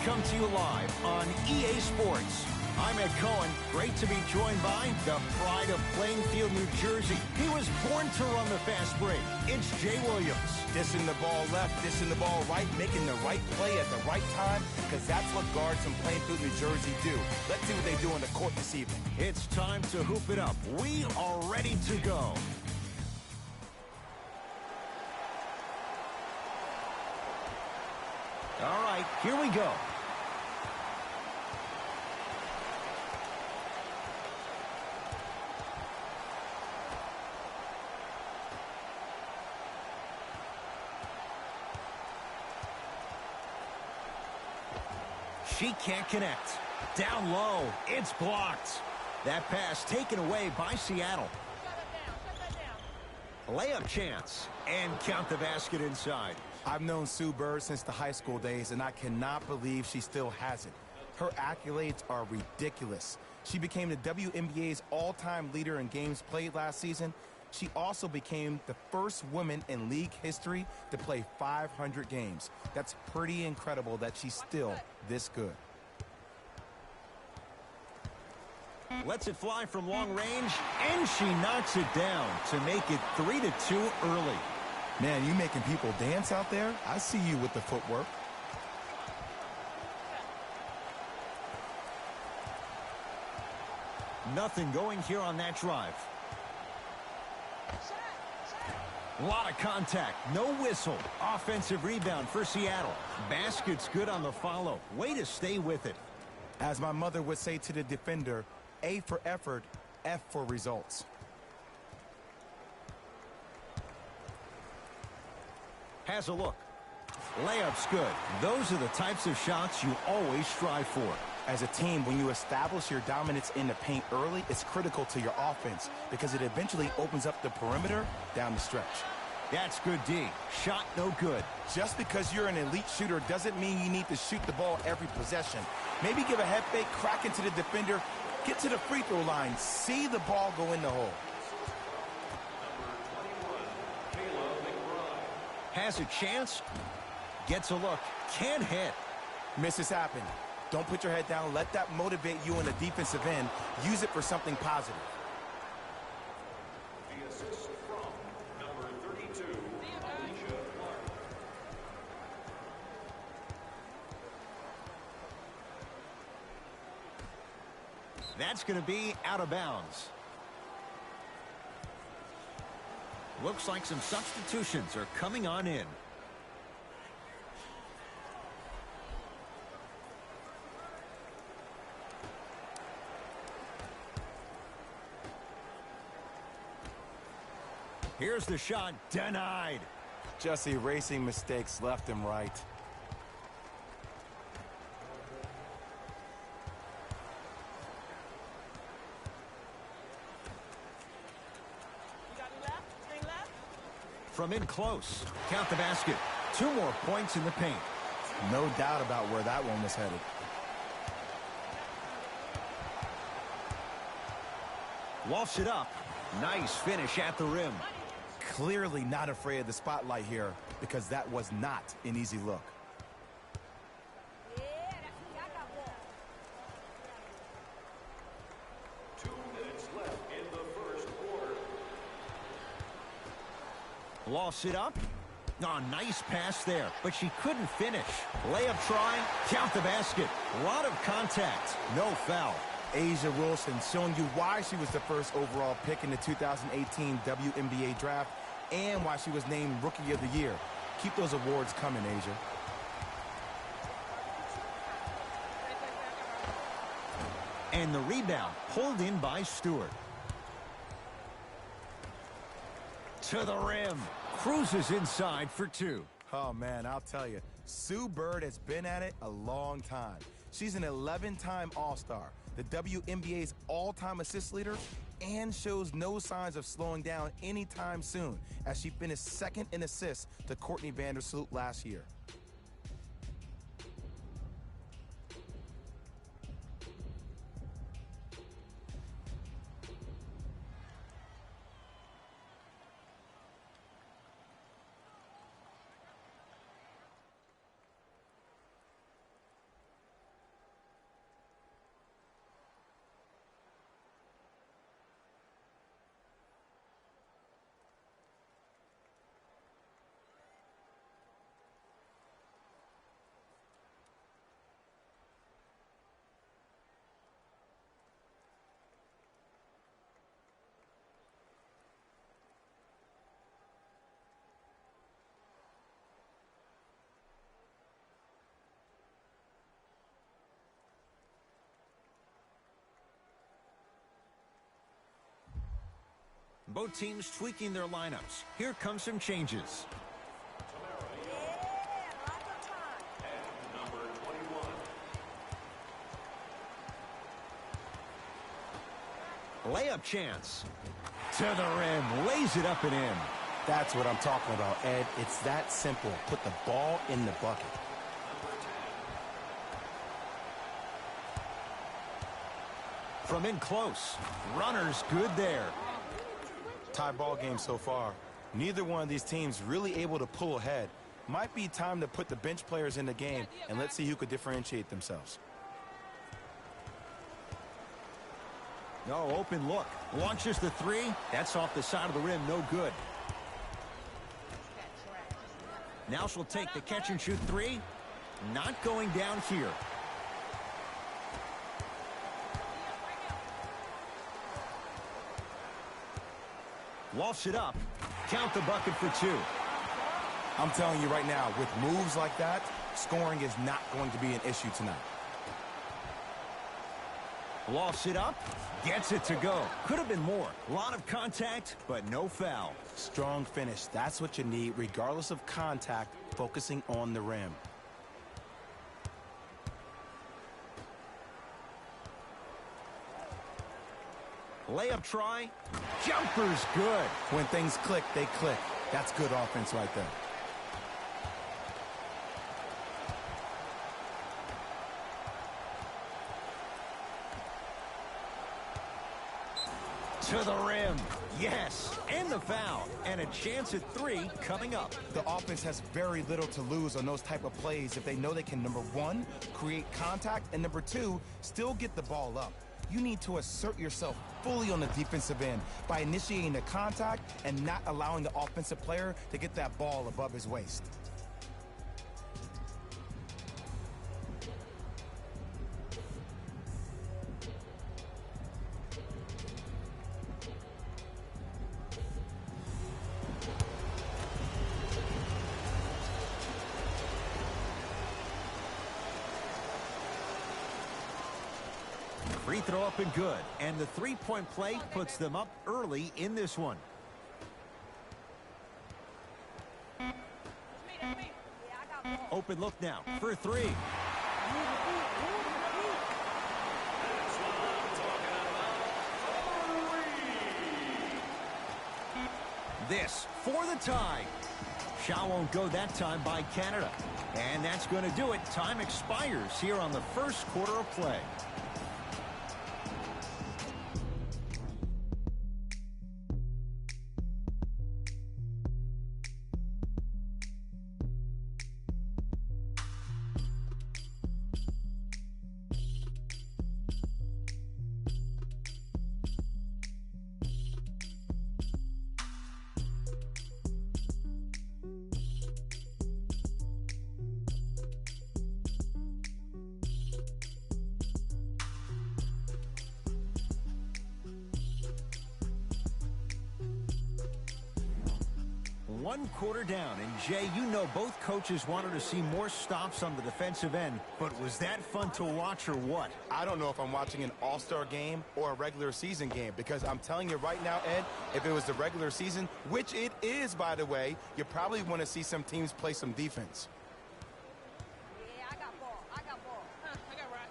come to you live on EA Sports. I'm Ed Cohen. Great to be joined by the pride of Plainfield, New Jersey. He was born to run the fast break. It's Jay Williams. Dishing the ball left, dishing the ball right, making the right play at the right time, because that's what guards from Plainfield, New Jersey do. Let's see what they do on the court this evening. It's time to hoop it up. We are ready to go. All right, here we go. She can't connect. Down low. It's blocked. That pass taken away by Seattle. Layup chance. And count the basket inside. I've known Sue Bird since the high school days, and I cannot believe she still has it. Her accolades are ridiculous. She became the WNBA's all-time leader in games played last season. She also became the first woman in league history to play 500 games. That's pretty incredible that she's still this good. Lets it fly from long range, and she knocks it down to make it 3-2 early. Man, you making people dance out there? I see you with the footwork. Nothing going here on that drive. A lot of contact, no whistle. Offensive rebound for Seattle. Basket's good on the follow. Way to stay with it. As my mother would say to the defender, A for effort, F for results. Has a look. Layup's good. Those are the types of shots you always strive for. As a team, when you establish your dominance in the paint early, it's critical to your offense because it eventually opens up the perimeter down the stretch. That's good D. Shot no good. Just because you're an elite shooter doesn't mean you need to shoot the ball every possession. Maybe give a head fake, crack into the defender, get to the free throw line, see the ball go in the hole. Has a chance, gets a look, can't hit. Misses happen. Don't put your head down. Let that motivate you on the defensive end. Use it for something positive. The assist from number 32, Alicia Clark. That's going to be out of bounds. Looks like some substitutions are coming on in. Here's the shot, denied. Just erasing mistakes left and right. From in close, count the basket. 2 more points in the paint. No doubt about where that one was headed. Lofts it up. Nice finish at the rim. Clearly not afraid of the spotlight here because that was not an easy look. 2 minutes left in the first quarter. Lofts it up. Oh, nice pass there, but she couldn't finish. Layup try, count the basket. A lot of contact, no foul. A'ja Wilson showing you why she was the first overall pick in the 2018 WNBA draft and why she was named Rookie of the Year. Keep those awards coming, A'ja. And the rebound pulled in by Stewart. To the rim. Cruises inside for 2. Oh, man, I'll tell you. Sue Bird has been at it a long time. She's an 11-time All-Star, the WNBA's all-time assist leader, and shows no signs of slowing down anytime soon as she finished second in assists to Courtney Vandersloot last year. Both teams tweaking their lineups. Here comes some changes. Number 21. Layup chance. To the rim. Lays it up and in. That's what I'm talking about, Ed. It's that simple. Put the ball in the bucket. From in close. Runner's good there. Tie ball game so far. Neither one of these teams really able to pull ahead. Might be time to put the bench players in the game, and let's see who could differentiate themselves. No, open look. Launches the three. That's off the side of the rim. No good. Now she'll take the catch and shoot three. Not going down here. Lofts it up. Count the bucket for two. I'm telling you right now, with moves like that, scoring is not going to be an issue tonight. Lofts it up. Gets it to go. Could have been more. A lot of contact, but no foul. Strong finish. That's what you need, regardless of contact, focusing on the rim. Layup try. Jumper's good. When things click, they click. That's good offense right there. To the rim. Yes. And the foul. And a chance at three coming up. The offense has very little to lose on those type of plays if they know they can, number one, create contact, and number two, still get the ball up. You need to assert yourself fully on the defensive end by initiating the contact and not allowing the offensive player to get that ball above his waist. Free throw up and good. And the three-point play puts them up early in this one. Open look now for three. This for the tie. Shot won't go that time by Canada. And that's going to do it. Time expires here on the first quarter of play. One quarter down, and Jay, you know both coaches wanted to see more stops on the defensive end, but was that fun to watch or what? I don't know if I'm watching an all-star game or a regular season game, because I'm telling you right now, Ed, if it was the regular season, which it is, by the way, you probably want to see some teams play some defense. Yeah, I got ball. I got ball. I got right.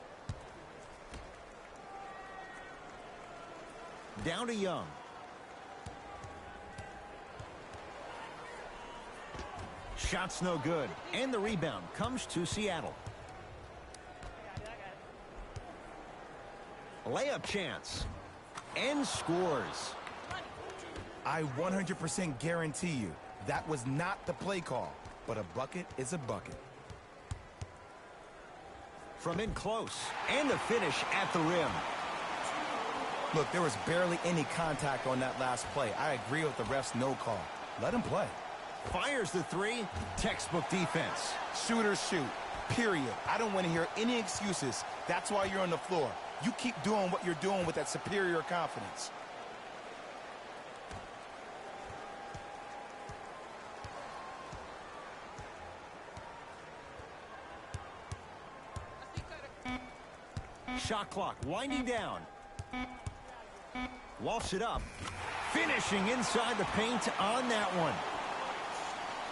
Down to Young. Shot's no good. And the rebound comes to Seattle. Layup chance. And scores. I 100% guarantee you that was not the play call, but a bucket is a bucket. From in close. And the finish at the rim. Look, there was barely any contact on that last play. I agree with the ref's no call. Let him play. Fires the three. Textbook defense. Shooters shoot, period. I don't want to hear any excuses. That's why you're on the floor. You keep doing what you're doing with that superior confidence. Shot clock winding down. Lofts it up. Finishing inside the paint on that one.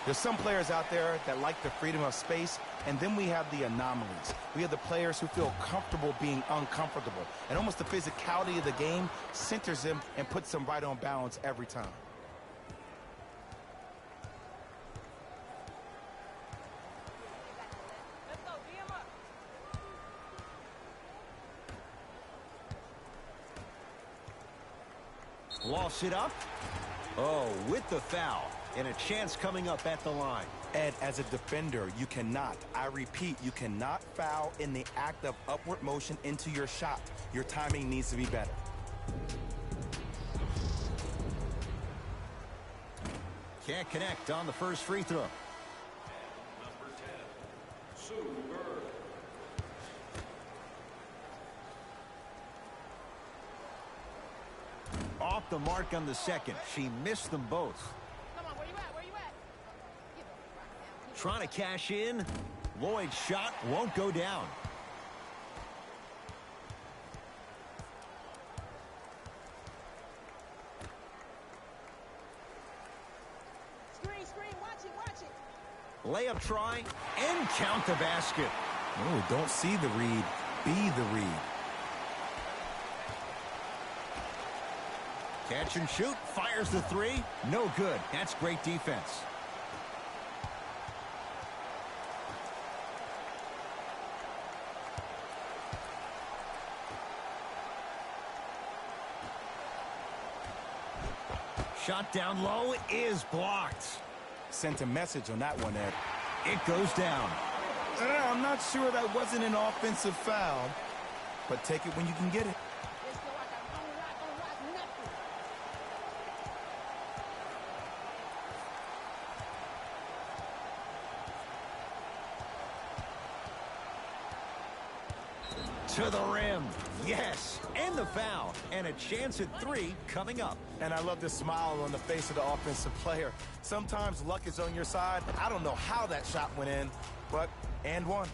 There's some players out there that like the freedom of space, and then we have the anomalies. We have the players who feel comfortable being uncomfortable, and almost the physicality of the game centers them and puts them right on balance every time. Let's go, beat him up. Lofts it up. Oh, with the foul. And a chance coming up at the line. Ed, as a defender, you cannot, I repeat, you cannot foul in the act of upward motion into your shot. Your timing needs to be better. Can't connect on the first free throw. Number 10, Sue Bird. Off the mark on the second. She missed them both. Come on, where you at? Where you at? Trying to cash in. Lloyd's shot won't go down. Screen, watch it. Layup try and count the basket. Oh, don't see the read, be the read. Catch and shoot. Fires the three. No good. That's great defense. Shot down low is blocked. Sent a message on that one, Ed. It goes down. I'm not sure that wasn't an offensive foul, but take it when you can get it. Let's go, I got don't rock nothing. To the rim. Yes. And the foul. And a chance at three coming up. And I love the smile on the face of the offensive player. Sometimes luck is on your side. I don't know how that shot went in, but and one.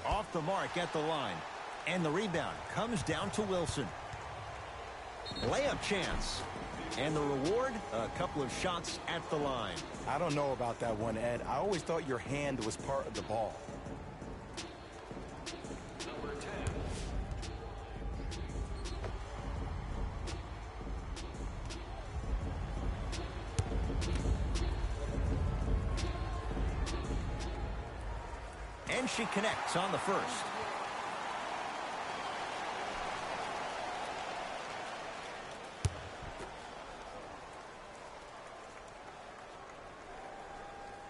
Off the mark at the line. And the rebound comes down to Wilson. Layup chance. And the reward, a couple of shots at the line. I don't know about that one, Ed. I always thought your hand was part of the ball. Number 10, And she connects on the first.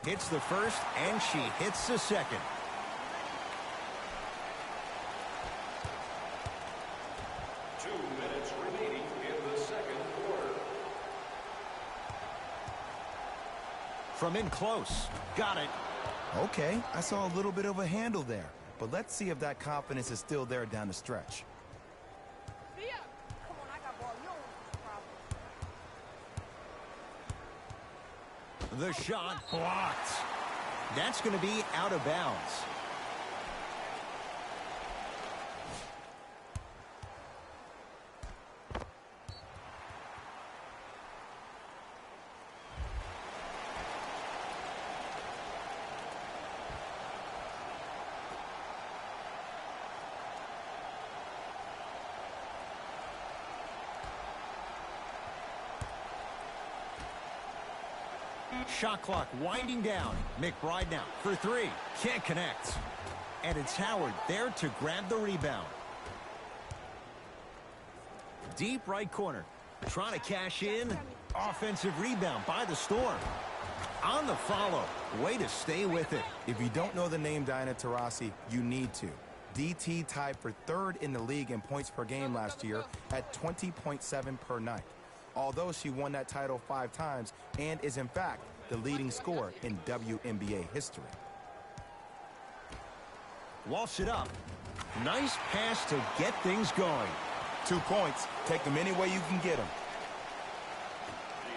Hits the first, and she hits the second. Two minutes remaining in the second quarter. From in close. Got it. Okay, I saw a little bit of a handle there, but let's see if that confidence is still there down the stretch. Be up. Come on, I got ball. You don't want this problem. The shot blocked. That's going to be out of bounds. Shot clock winding down. McBride now for three. Can't connect. And it's Howard there to grab the rebound. Deep right corner. Trying to cash in. Offensive rebound by the Storm. On the follow. Way to stay with it. If you don't know the name Diana Taurasi, you need to. DT tied for third in the league in points per game last year at 20.7 per night. Although she won that title 5 times and is in fact the leading scorer in WNBA history. Walsh it up. Nice pass to get things going. 2 points. Take them any way you can get them.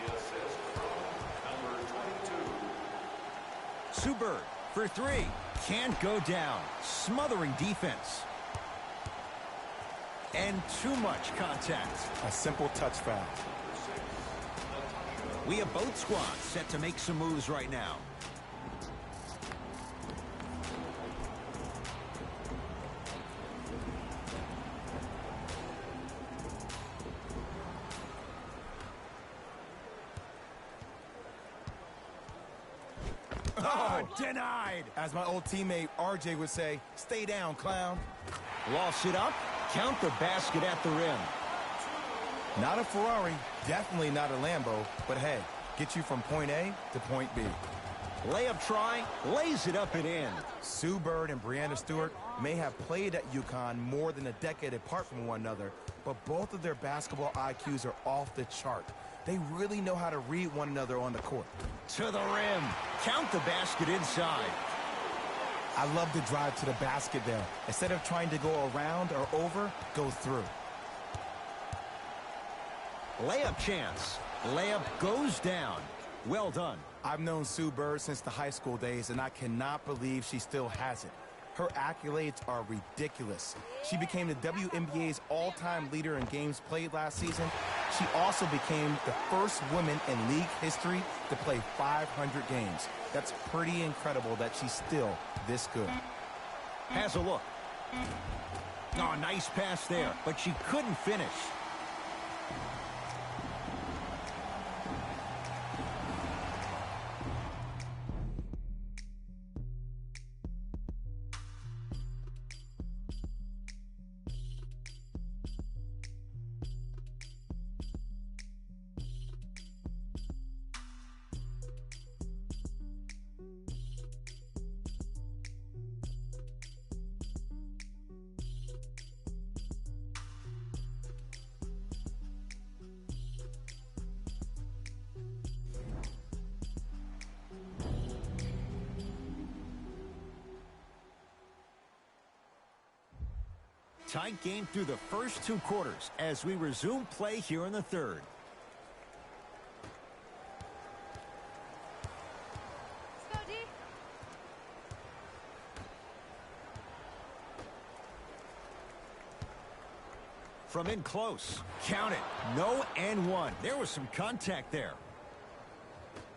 The assist from number 22. Sue Bird for 3. Can't go down. Smothering defense. And too much contact. A simple touch foul. We have both squads set to make some moves right now. Oh, denied. As my old teammate RJ would say, stay down, clown. Walsh it up. Count the basket at the rim. Not a Ferrari, definitely not a Lambo, but hey, get you from point A to point B. Layup try, lays it up and in. Sue Bird and Brianna Stewart may have played at UConn more than a decade apart from one another, but both of their basketball IQs are off the chart. They really know how to read one another on the court. To the rim. Count the basket inside. I love the drive to the basket there. Instead of trying to go around or over, go through. Layup chance. Layup goes down. Well done. I've known Sue Bird since the high school days, and I cannot believe she still has it. Her accolades are ridiculous. She became the WNBA's all-time leader in games played last season. She also became the first woman in league history to play 500 games. That's pretty incredible that she's still this good. Has a look. Oh, nice pass there, but she couldn't finish. Tight game through the first 2 quarters as we resume play here in the third. Let's go, D. From in close. Count it. No and one. There was some contact there.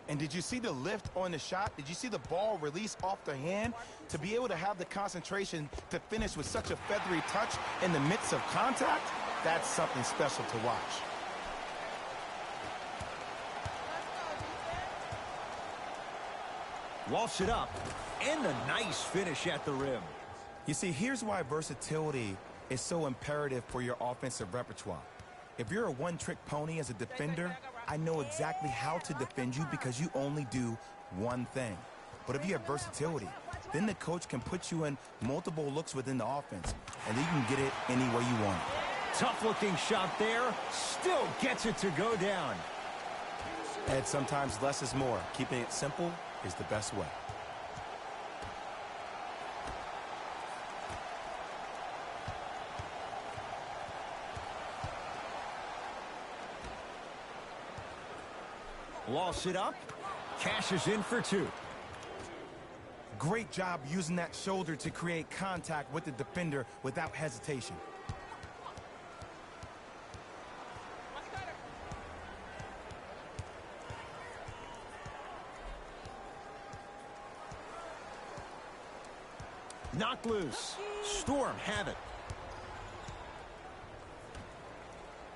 And did you see the lift on the shot? Did you see the ball release off the hand? To be able to have the concentration to finish with such a feathery touch in the midst of contact, that's something special to watch. Walsh it up. And a nice finish at the rim. You see, here's why versatility is so imperative for your offensive repertoire. If you're a one-trick pony as a defender, I know exactly how to defend you because you only do one thing. But if you have versatility, then the coach can put you in multiple looks within the offense, and then you can get it any way you want it. Tough-looking shot there. Still gets it to go down. And sometimes less is more. Keeping it simple is the best way. Walsh it up. Cashes in for 2. Great job using that shoulder to create contact with the defender without hesitation. Knocked loose. Storm have it.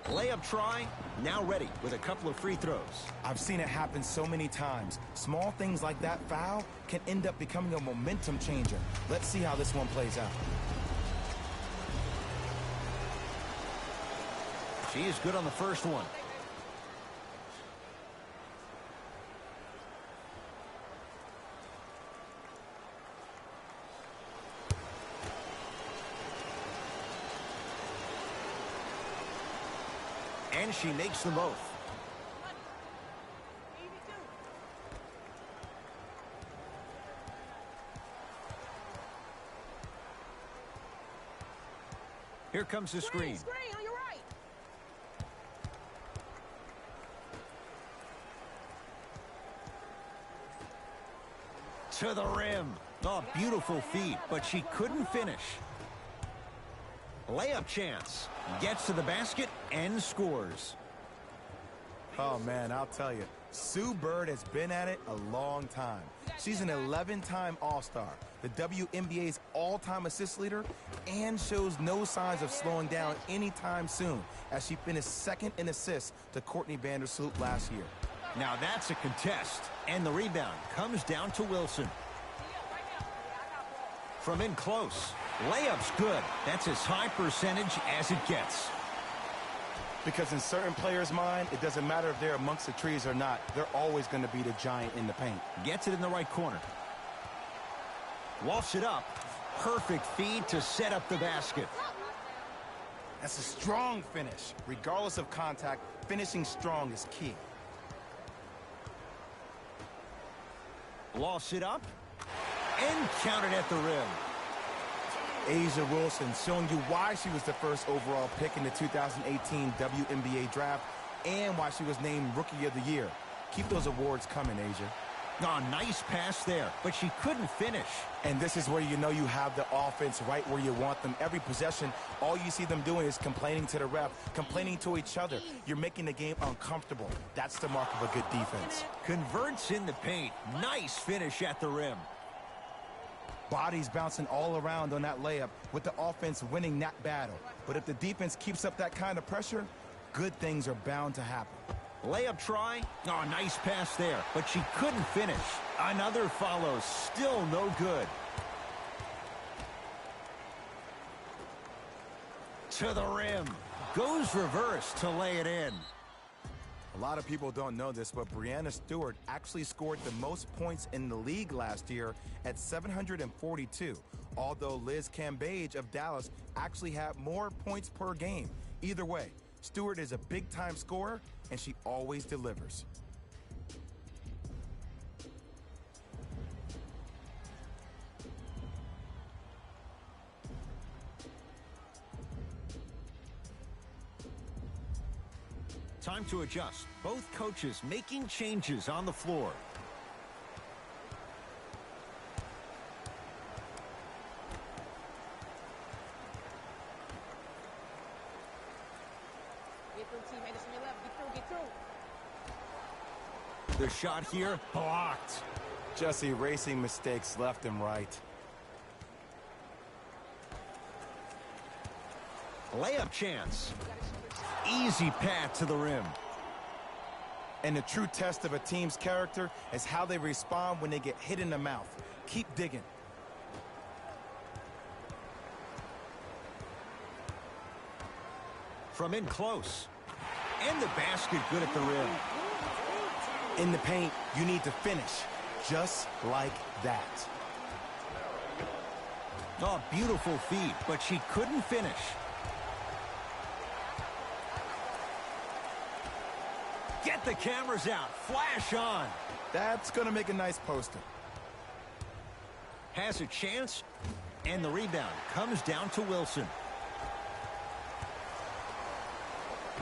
Layup try, now ready with a couple of free throws. I've seen it happen so many times. Small things like that foul can end up becoming a momentum changer. Let's see how this one plays out. She is good on the first one. And she makes them both. Here comes the screen. Screen on your right. To the rim. Oh, beautiful feed, but she couldn't finish. Layup chance. Gets to the basket and scores. Oh, man, I'll tell you, Sue Bird has been at it a long time. She's an 11-time All-Star, the WNBA's all-time assist leader, and shows no signs of slowing down anytime soon as she finished second in assists to Courtney Vandersloot last year. Now that's a contest, and the rebound comes down to Wilson. From in close. Layup's good. That's as high percentage as it gets. Because in certain players' mind, it doesn't matter if they're amongst the trees or not. They're always going to be the giant in the paint. Gets it in the right corner. Walks it up. Perfect feed to set up the basket. That's a strong finish. Regardless of contact, finishing strong is key. Lost it up. And counted at the rim. A'ja Wilson showing you why she was the first overall pick in the 2018 WNBA draft and why she was named Rookie of the Year. Keep those awards coming, A'ja. Oh, nice pass there, but she couldn't finish. And this is where you know you have the offense right where you want them. Every possession, all you see them doing is complaining to the ref, complaining to each other. You're making the game uncomfortable. That's the mark of a good defense. Converts in the paint. Nice finish at the rim. Bodies bouncing all around on that layup with the offense winning that battle. But if the defense keeps up that kind of pressure, good things are bound to happen. Layup try. Oh, nice pass there, but she couldn't finish. Another follow. Still no good. To the rim. Goes reverse to lay it in. A lot of people don't know this, but Breanna Stewart actually scored the most points in the league last year at 742, although Liz Cambage of Dallas actually had more points per game. Either way, Stewart is a big-time scorer, and she always delivers. Time to adjust. Both coaches making changes on the floor. Get through, teammate. It's on your left. Get through. The shot here blocked. Just erasing mistakes left and right. Layup chance. Easy path to the rim. And the true test of a team's character is how they respond when they get hit in the mouth. Keep digging. From in close. And the basket good at the rim. In the paint, you need to finish just like that. Oh, beautiful feed, but she couldn't finish. Get the cameras out. Flash on. That's going to make a nice poster. Has a chance, and the rebound comes down to Wilson.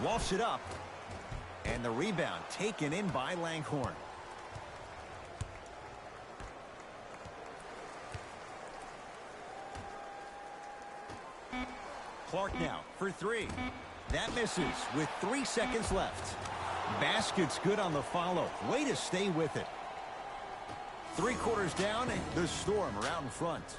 Walks it up, and the rebound taken in by Langhorne. Clark now for three. That misses with 3 seconds left. Basket's good on the follow. Way to stay with it. 3 quarters down, the Storm are out in front.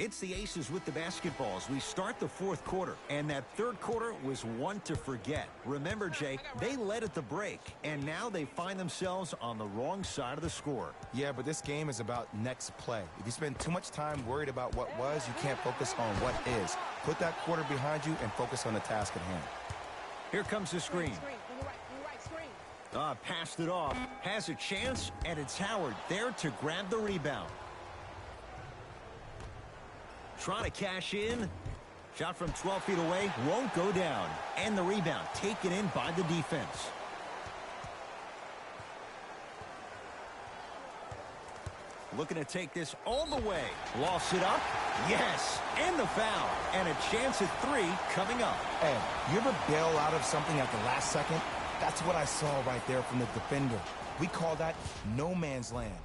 It's the Aces with the basketballs. We start the fourth quarter, and that third quarter was one to forget. Remember, Jay, they led at the break, and now they find themselves on the wrong side of the score. Yeah, but this game is about next play. If you spend too much time worried about what was, you can't focus on what is. Put that quarter behind you and focus on the task at hand. Here comes the screen. Passed it off. Has a chance, and it's Howard there to grab the rebound. Trying to cash in. Shot from 12 feet away. Won't go down. And the rebound taken in by the defense. Looking to take this all the way. Lost it up. Yes. And the foul. And a chance at three coming up. Ed, you ever bail out of something at the last second? That's what I saw right there from the defender. We call that no man's land.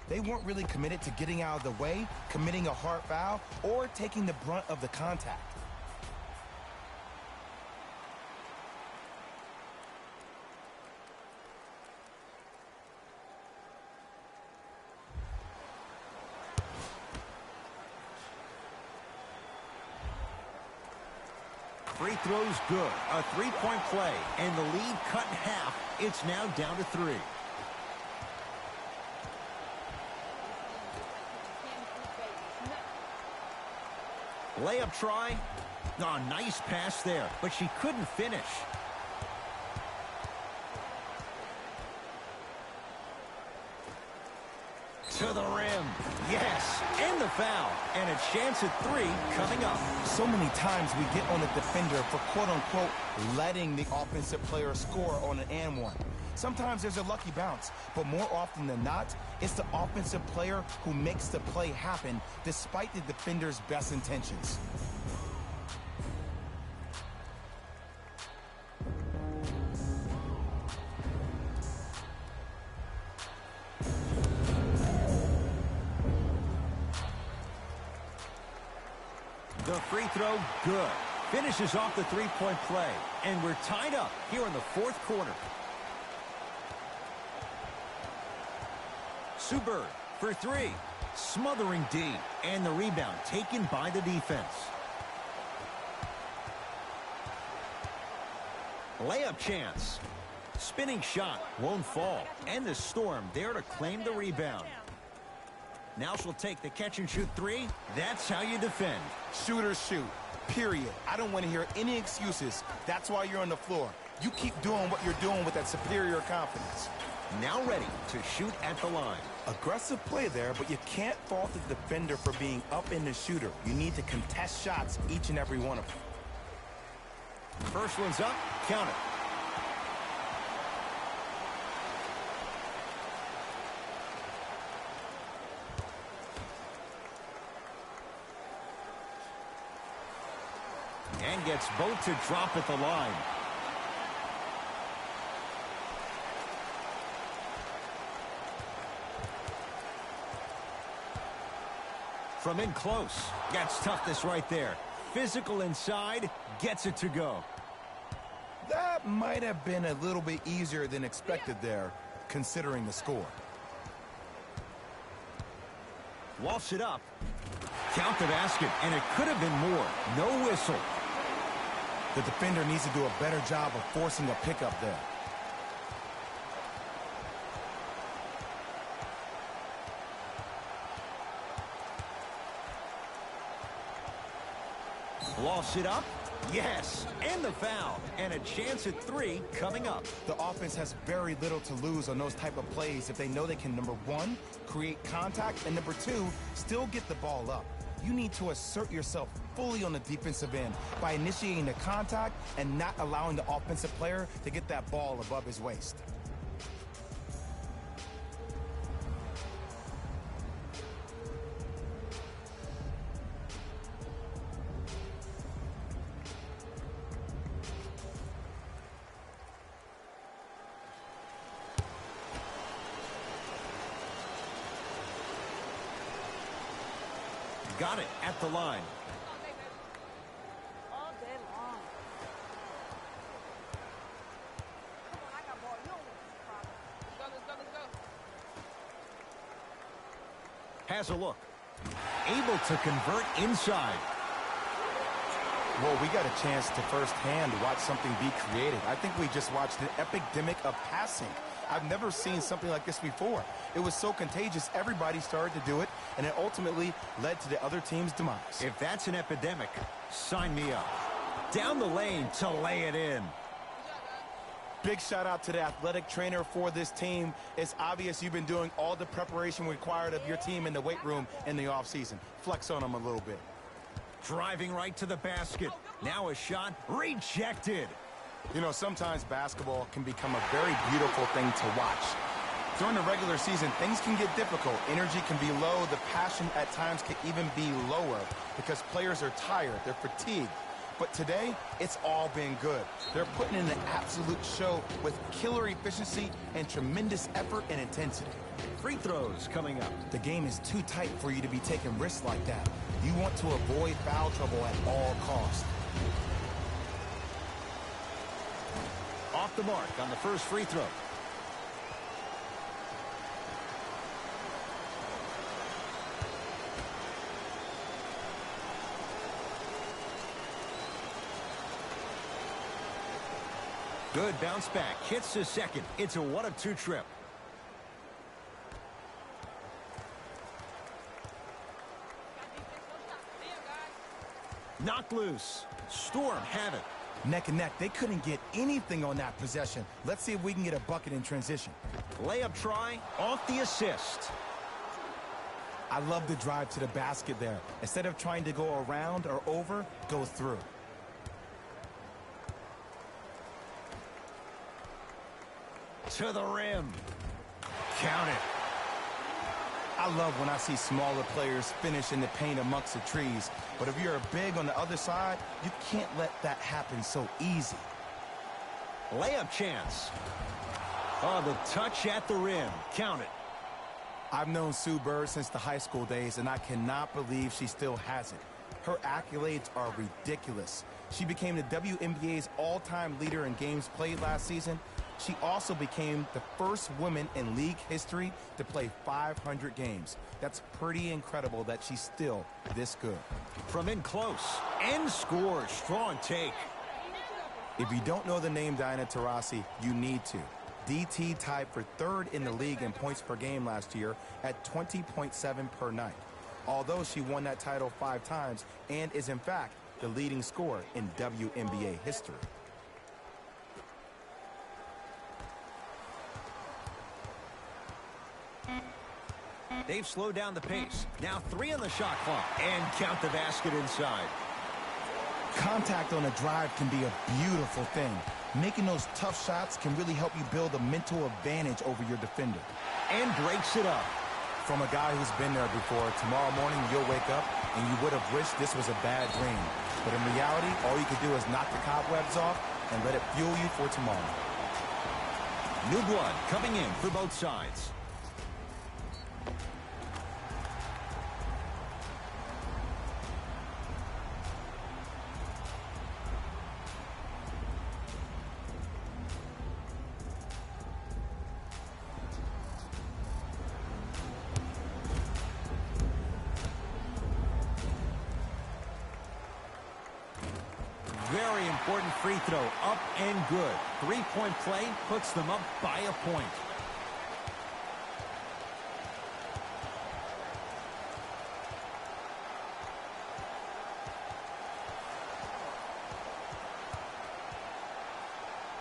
They weren't really committed to getting out of the way, committing a hard foul, or taking the brunt of the contact. Free throw's good. A three-point play. And the lead cut in half. It's now down to 3. Layup try. Oh, nice pass there, but she couldn't finish. To the rim. Yes, and the foul. And a chance at 3 coming up. So many times we get on the defender for quote-unquote letting the offensive player score on an and one. Sometimes there's a lucky bounce, but more often than not, it's the offensive player who makes the play happen despite the defender's best intentions. The free throw, good. Finishes off the three-point play. And we're tied up here in the fourth quarter. Suberg for 3. Smothering D. And the rebound taken by the defense. Layup chance. Spinning shot won't fall. And the Storm there to claim the rebound. Now she'll take the catch-and-shoot 3. That's how you defend. Shoot or shoot, period. I don't want to hear any excuses. That's why you're on the floor. You keep doing what you're doing with that superior confidence. Now ready to shoot at the line. Aggressive play there, but you can't fault the defender for being up in the shooter. You need to contest shots, each and every one of them. First one's up. Count it. And gets both to drop at the line. From in close. That's toughness right there. Physical inside. Gets it to go. That might have been a little bit easier than expected there, considering the score. Lofts it up. Count the basket, and it could have been more. No whistle. The defender needs to do a better job of forcing a pickup there. Lofts it up. Yes, and the foul. And a chance at 3 coming up. The offense has very little to lose on those type of plays if they know they can, number 1, create contact, and number 2, still get the ball up. You need to assert yourself fully on the defensive end by initiating the contact and not allowing the offensive player to get that ball above his waist. Got it at the line. All day long. Come on, I got ball. You don't want this problem. Let's go. Has a look. able to convert inside. Well, we got a chance to firsthand watch something be created. I think we just watched an epidemic of passing. I've never seen something like this before. It was so contagious, everybody started to do it, and it ultimately led to the other team's demise. If that's an epidemic, sign me up. Down the lane to lay it in. Big shout out to the athletic trainer for this team. It's obvious you've been doing all the preparation required of your team in the weight room in the offseason. Flex on them a little bit. Driving right to the basket. Now a shot rejected. You know, sometimes basketball can become a very beautiful thing to watch. During the regular season, things can get difficult. Energy can be low. The passion at times can even be lower because players are tired. They're fatigued. But today, it's all been good. They're putting in an absolute show with killer efficiency and tremendous effort and intensity. Free throws coming up. The game is too tight for you to be taking risks like that. You want to avoid foul trouble at all costs. Off the mark on the first free throw. Good bounce back. Hits the second. It's a 1-of-2 trip. Knocked loose. Storm have it. Neck and neck. They couldn't get anything on that possession. Let's see if we can get a bucket in transition. Layup try. Off the assist. I love the drive to the basket there. Instead of trying to go around or over, go through. To the rim. Count it. I love when I see smaller players finish in the paint amongst the trees. But if you're big on the other side, you can't let that happen so easy. Layup chance. Oh, the touch at the rim. Count it. I've known Sue Bird since the high school days, and I cannot believe she still has it. Her accolades are ridiculous. She became the WNBA's all-time leader in games played last season. She also became the first woman in league history to play 500 games. That's pretty incredible that she's still this good. From in close. And scores. Strong take. If you don't know the name Diana Taurasi, you need to. DT tied for third in the league in points per game last year at 20.7 per night. Although she won that title 5 times and is in fact the leading scorer in WNBA history. They've slowed down the pace. Now 3 on the shot clock. And count the basket inside. Contact on a drive can be a beautiful thing. Making those tough shots can really help you build a mental advantage over your defender. And breaks it up. From a guy who's been there before, tomorrow morning you'll wake up and you would have wished this was a bad dream. But in reality, all you can do is knock the cobwebs off and let it fuel you for tomorrow. New blood coming in for both sides. Very important free throw, up and good. 3-point play puts them up by a point.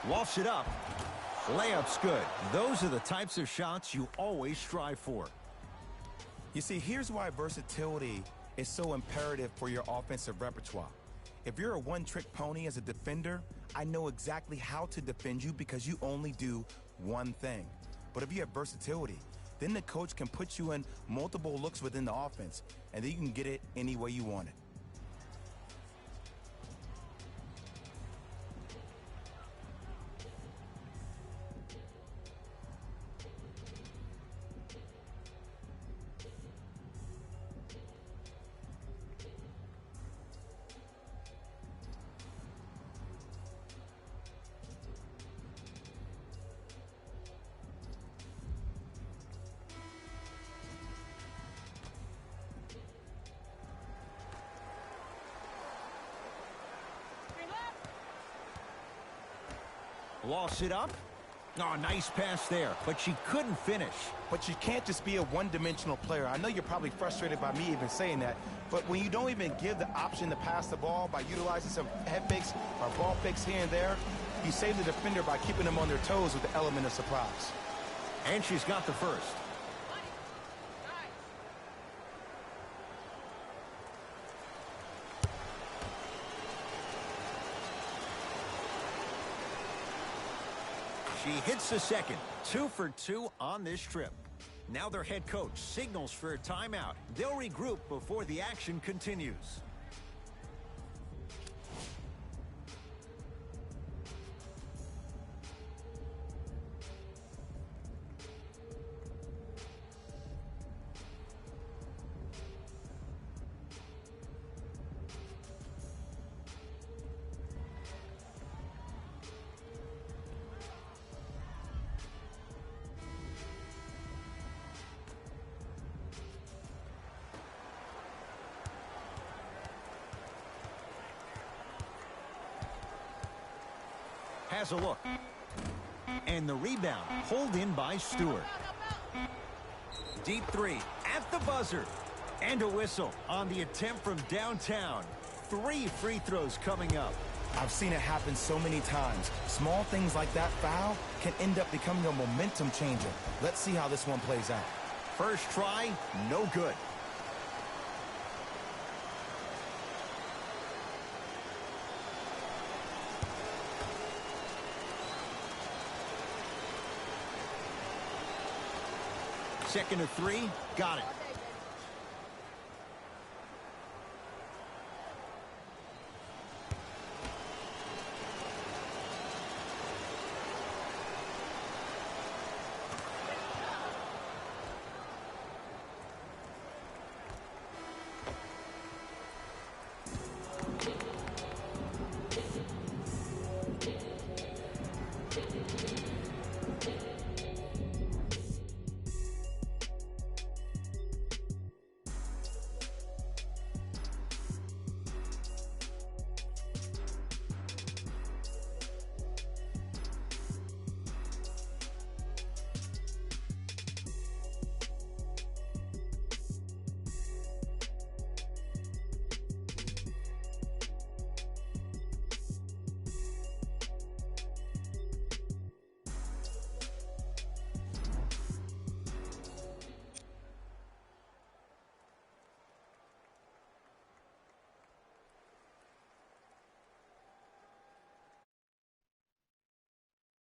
Walsh it up. Layup's good. Those are the types of shots you always strive for. You see, here's why versatility is so imperative for your offensive repertoire. If you're a one-trick pony as a defender, I know exactly how to defend you because you only do one thing. But if you have versatility, then the coach can put you in multiple looks within the offense, and then you can get it any way you want it. Lost it up. Oh, nice pass there, but she couldn't finish. But you can't just be a one-dimensional player. I know you're probably frustrated by me even saying that, but when you don't even give the option to pass the ball by utilizing some head fakes or ball fakes here and there, you save the defender by keeping them on their toes with the element of surprise. And she's got the first. She hits the second. 2 for 2 on this trip. Now their head coach signals for a timeout. They'll regroup before the action continues. Has a look. And the rebound pulled in by Stewart. Deep three at the buzzer. And a whistle on the attempt from downtown. 3 free throws coming up. I've seen it happen so many times. Small things like that foul can end up becoming a momentum changer. Let's see how this one plays out. First try, no good. Second of 3, got it.